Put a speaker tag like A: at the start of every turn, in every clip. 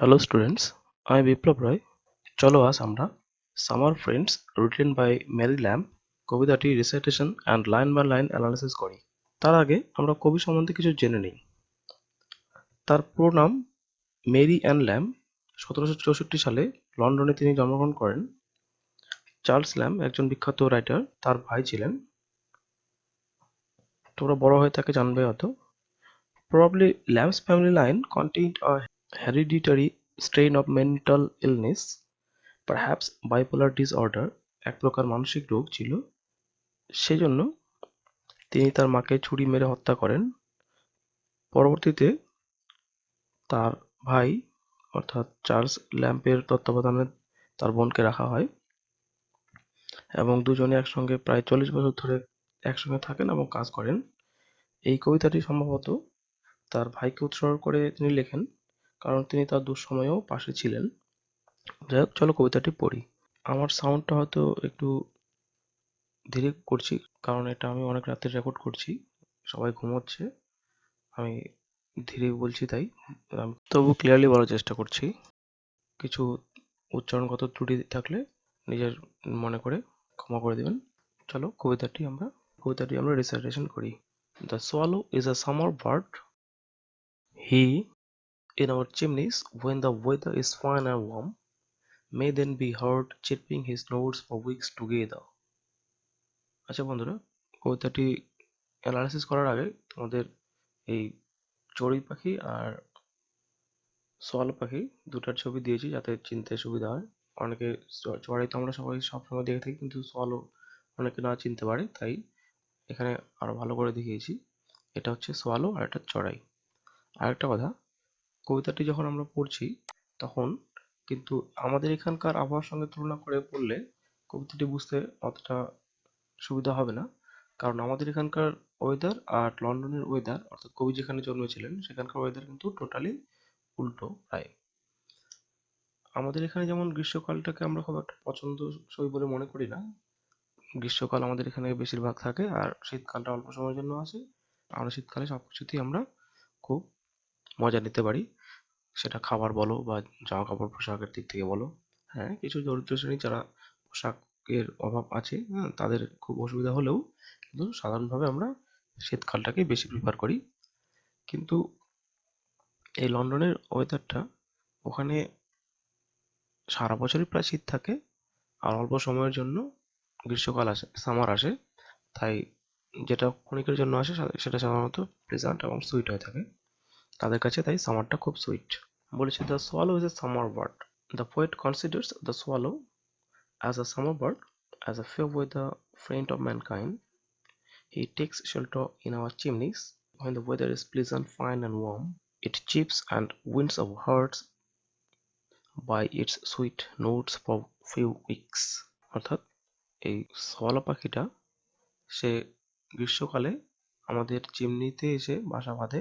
A: Hello students, আমি বিপ্লব রায়। চলো আজ আমরা summer friends written by Mary Lamb কবিতাটি recitation and line by line analysis করি। তার আগে আমরা কবি সম্বন্ধে কিছু জেনে নিই। তার পুরো নাম মেরি অ্যান ল্যাম্ব। 1764 সালে লন্ডনে তিনি জন্মগ্রহণ করেন। চার্লস ল্যাম্ব একজন বিখ্যাত রাইটার, তার ভাই ছিলেন। তোমরা বড় হয়ে তাকে জানবে হয়তো। Probably Lamb's family line contained a hereditary strain of mental illness, perhaps bipolar disorder, এক প্রকার মানসিক রোগ ছিল। সেজন্য তিনি তার মাকে ছুরি মেরে হত্যা করেন। পরবর্তীতে তার ভাই অর্থাৎ চার্লস ল্যাম্পের তত্ত্বাবধানে তার বোনকে রাখা হয় এবং দুজনে একসঙ্গে প্রায় 40 বছর ধরে একসঙ্গে থাকেন এবং কাজ করেন। এই কবিতাটি সম্ভবত তার ভাইকে উৎসর্গ করে তিনি লেখেন, কারণ তিনি তার দুঃসময়েও পাশে ছিলেন। যাই হোক, চলো কবিতাটি পড়ি। আমার সাউন্ডটা হয়তো একটু ধীরে করছি, কারণ এটা আমি অনেক রাতে রেকর্ড করছি, সবাই ঘুমোচ্ছে, আমি ধীরে বলছি তাই। তবু ক্লিয়ারলি বলার চেষ্টা করছি। কিছু উচ্চারণগত ত্রুটি থাকলে নিজের মনে করে ক্ষমা করে দেবেন। চলো কবিতাটি আমরা রিসাইটেশন করি। The swallow is a summer bird. He in our chimneys when the weather is fine and warm may then be heard chirping his notes for weeks together. আচ্ছা বন্ধুরা, কবিতাটি অ্যানালাইসিস করার আগে তোমাদের এই চড়ুই পাখি আর সোয়ালো পাখি দুটার ছবি দিয়েছি যাতে চিনতে সুবিধা হয়। অনেকে চড়াই তো আমরা সবাই সবসময় দেখে থাকি, কিন্তু সোয়ালো অনেকে না চিনতে পারে, তাই এখানে আরো ভালো করে দেখিয়েছি। এটা হচ্ছে সোয়ালো আর এটা চড়াই। আরেকটা কথা, কবিতাটি যখন আমরা পড়ছি তখন কিন্তু আমাদের এখানকার আবহাওয়ার সঙ্গে তুলনা করে পড়লে কবিতাটি বুঝতে অতটা সুবিধা হবে না, কারণ আমাদের এখানকার ওয়েদার আর লন্ডনের ওয়েদার, অর্থাৎ কবি যেখানে জন্মেছিলেন সেখানকার ওয়েদার কিন্তু টোটালি উল্টো প্রায়। আমাদের এখানে যেমন গ্রীষ্মকালটাকে আমরা খুব একটা পছন্দসই বলে মনে করি না। গ্রীষ্মকাল আমাদের এখানে বেশিরভাগ থাকে আর শীতকালটা অল্প সময়ের জন্য আসে। আমরা শীতকালে সবকিছুতেই আমরা খুব মজা নিতে পারি, সেটা খাবার বলো বা জামা কাপড় পোশাকের দিক থেকে বলো। হ্যাঁ, কিছু দরিদ্র শ্রেণী যারা পোশাকের অভাব আছে, হ্যাঁ, তাদের খুব অসুবিধা হলেও কিন্তু সাধারণভাবে আমরা শীতকালটাকে বেশি প্রিফার করি। কিন্তু এই লন্ডনের ওয়েদারটা, ওখানে সারা বছরই প্রায় শীত থাকে আর অল্প সময়ের জন্য গ্রীষ্মকাল আসে, সামার আসে। তাই যেটা ক্ষণিকের জন্য আসে সেটা সাধারণত প্লেজেন্ট এবং সুইট হয়ে থাকে তাদের কাছে, তাই সামারটা খুব সুইট। বলেছে the swallow is a summer bird. The poet considers the swallow as a summer bird, as a fair weather friend of mankind. He takes shelter in our chimneys when the weather is pleasant, fine, and warm. It chirps and wins our hearts by its sweet notes for few weeks. অর্থাৎ এই swallow পাখিটা সে গ্রীষ্মকালে আমাদের চিমনিতে এসে বাসা বাঁধে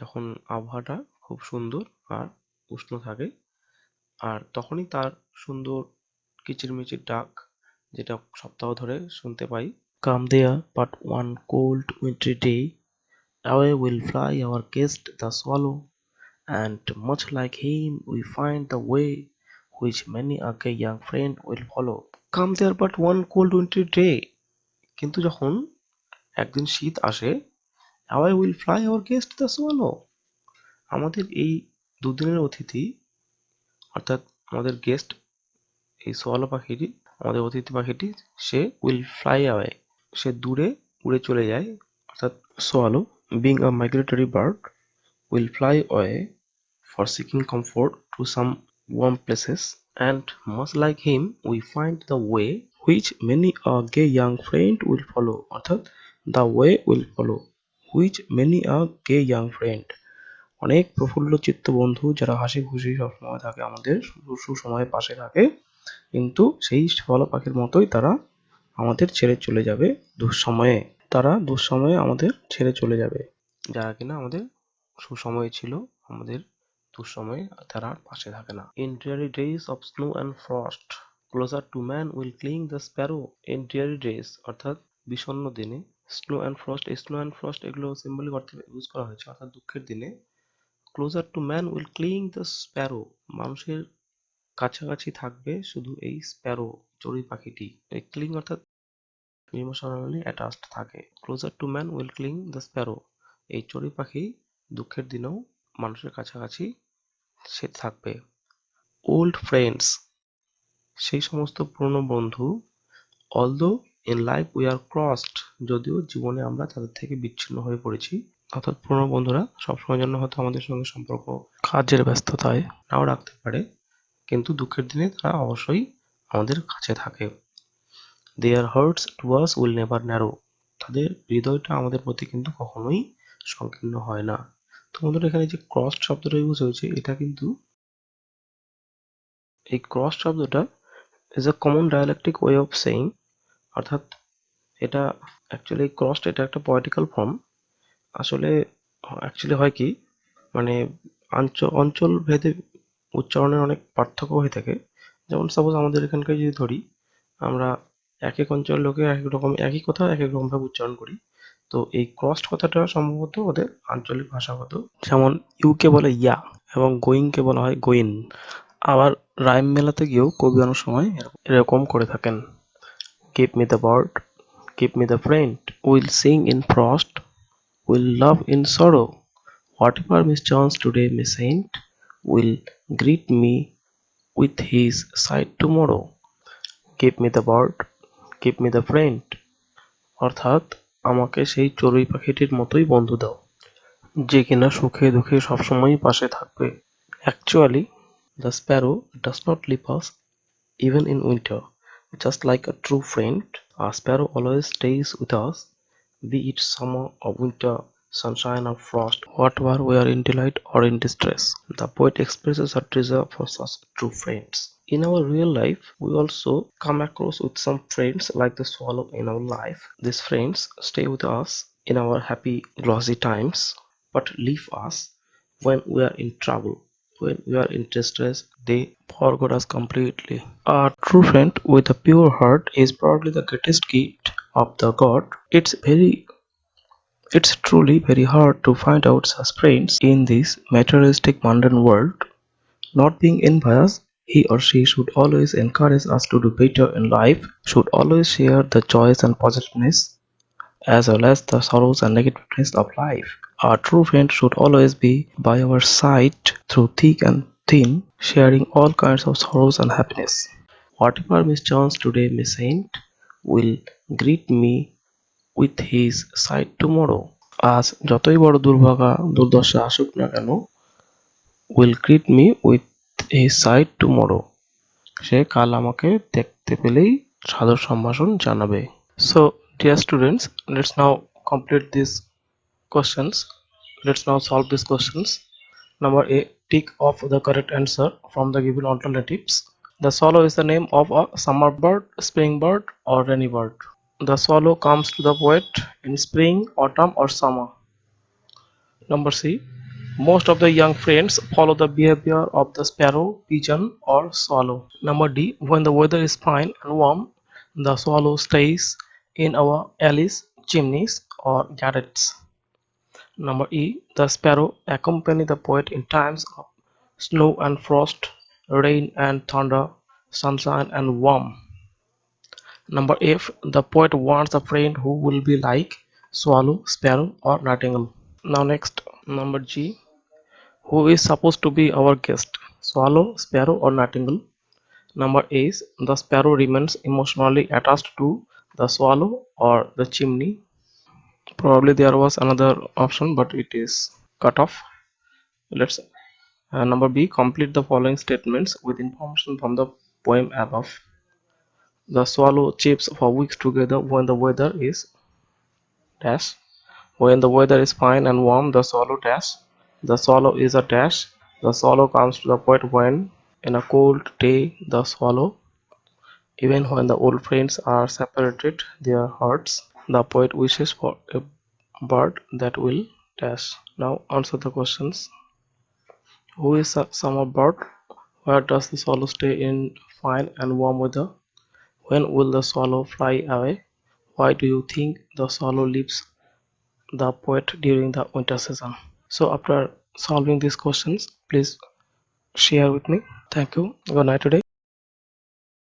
A: যখন আবহাওয়াটা খুব সুন্দর আর উষ্ণ থাকে, আর তখনই তার সুন্দর কিচিরমিচির ডাক, যেটা সপ্তাহ ধরে শুনতে পাই। Come there but one cold wintry day, away will fly our guest the swallow, and much like him we find the way which many a gay young friend will follow. Come there but one cold wintry day, কিন্তু যখন একদিন শীত আসে, away will fly our guest the swallow, আমাদের এই দুদিনের অতিথি অর্থাৎ আমাদের গেস্ট এই সোয়ালো পাখিটি, আমাদের অতিথি পাখিটি, সে উইল ফ্লাই অ্যাওয়ে, সে দূরে উড়ে চলে যায়। অর্থাৎ swallow being a migratory bird will fly away for seeking comfort to some warm places, and much like him we find the way which many a gay young friend will follow. অর্থাৎ the way will follow which many a gay young friend, অনেক প্রফুল্ল চিত্ত বন্ধু যারা হাসি খুশি সবসময় থাকে আমাদের সুসময়ে পাশে থাকে, কিন্তু সেই সোয়ালো পাখির মতোই তারা আমাদের ছেড়ে চলে যাবে দুঃসময়ে। তারা দুঃসময়ে আমাদের ছেড়ে চলে যাবে, যারা কিনা আমাদের সুসময়ে ছিল, আমাদের দুঃসময়ে তারা আর পাশে থাকে না। In dreary days of snow and frost closer to man will cling the sparrow. In dreary days অর্থাৎ বিষণ্ণ দিনে, snow and frost, snow and frost এগুলো সিম্বলিক অর্থে ইউজ করা হয়েছে, অর্থাৎ দুঃখের দিনে closer to man will cling the sparrow. মানুষের কাছাকাছি থাকবে শুধু এই স্প্যারো, চড়ুই পাখিটি। এই ক্লিং অর্থাৎ ইমোশনালি অ্যাটাচড থাকে। Closer to man will cling the sparrow. এই চড়ুই পাখি দুঃখের দিনেও মানুষের কাছাকাছি সে থাকবে। ওল্ড ফ্রেন্ডস, সেই সমস্ত পুরনো বন্ধু। Although in life we are crossed, যদিও জীবনে আমরা তাদের থেকে বিচ্ছিন্ন হয়ে পড়েছি, অর্থাৎ পুরনো বন্ধুরা সবসময়ের জন্য হয়তো আমাদের সঙ্গে সম্পর্ক কাজের ব্যস্ততায় নাও রাখতে পারে, কিন্তু দুঃখের দিনে তারা অবশ্যই আমাদের কাছে থাকে। Their hearts to us will never narrow, তাদের হৃদয়টা আমাদের প্রতি কিন্তু কখনোই সংকীর্ণ হয় না। তো বন্ধুরা, এখানে যে ক্রস শব্দটা ইউজ হয়েছে, এটা কিন্তু এই ক্রস শব্দটা is a common dialectic way of saying, অর্থাৎ এটা অ্যাকচুয়ালি ক্রসড, এটা একটা পয়েটিক্যাল ফর্ম। আসলে অ্যাকচুয়ালি হয় কি, মানে অঞ্চল ভেদে উচ্চারণের অনেক পার্থক্য হয়ে থাকে। যেমন সাপোজ আমাদের এখানকার যদি ধরি, আমরা এক এক অঞ্চলের লোকে এক এক রকম একই কথা এক এক রকম ভাবে উচ্চারণ করি। তো এই ক্রসড কথাটা সম্ভবত ওদের আঞ্চলিক ভাষাগত। যেমন ইউকে বলে ইয়া এবং গোয়িং কে বলা হয় গোইন। আবার রাইম মেলাতে গিয়েও কবি অনেক সময় এরকম করে থাকেন। Give me the bird, give me the friend, we'll sing in frost, we'll love in sorrow. Whatever mischance today may send, will greet me with his sight tomorrow. Give me the bird, give me the friend, অর্থাৎ আমাকে সেই চড়ুই পাখিটির মতোই বন্ধু দাও, যে কিনা সুখে দুঃখে সবসময়ই পাশে থাকবে। Actually, the sparrow does not leave us even in winter. Just like a true friend, a sparrow always stays with us, be it summer or winter, sunshine or frost, whatever we are in delight or in distress. The poet expresses a treasure for such true friends. In our real life, we also come across with some friends like the swallow in our life. These friends stay with us in our happy, glossy times, but leave us when we are in trouble. When we are in distress, they forgot us completely. A true friend with a pure heart is probably the greatest gift of the God. It's truly very hard to find out such friends in this materialistic mundane world. Not being envious, he or she should always encourage us to do better in life, should always share the joys and positiveness as well as the sorrows and negativeness of life. Our true friend should always be by our side through thick and thin, sharing all kinds of sorrows and happiness. Whatever mischance today may send, will greet me with his sight tomorrow. আজ যতই বড় দুর্দশা আসুক না কেন, will greet me with his sight tomorrow. সে কাল আমাকে দেখতে পেলেই সাদর সম্ভাষণ জানাবে। So, dear students, let's now complete these questions. Let's now solve these questions. Number A, tick off the correct answer from the given alternatives. The swallow is the name of a summer bird, spring bird, or rainy bird. The swallow comes to the poet in spring, autumn, or summer. Number C, most of the young friends follow the behavior of the sparrow, pigeon, or swallow. Number D, when the weather is fine and warm, the swallow stays in our alleys, chimneys, or garrets. Number E, the sparrow accompany the poet in times of snow and frost, rain and thunder, sunshine and warmth. Number F, the poet wants a friend who will be like swallow, sparrow, or nightingale. Now next, number G, who is supposed to be our guest, swallow, sparrow, or nightingale? Number A is the sparrow remains emotionally attached to the swallow or the chimney. Probably there was another option, but it is cut off. Let's Number B, complete the following statements with information from the poem above. The swallow chirps for weeks together when the weather is dash. When the weather is fine and warm, the swallow dash. The swallow is a dash. The swallow comes to the poet when in a cold day the swallow. Even when the old friends are separated their hearts, the poet wishes for a bird that will dash. Now answer the questions. Who is a summer bird? Where does the swallow stay in fine and warm weather? When will the swallow fly away? Why do you think the swallow leaves the poet during the winter season? So after solving these questions, please share with me. Thank you. Good night today.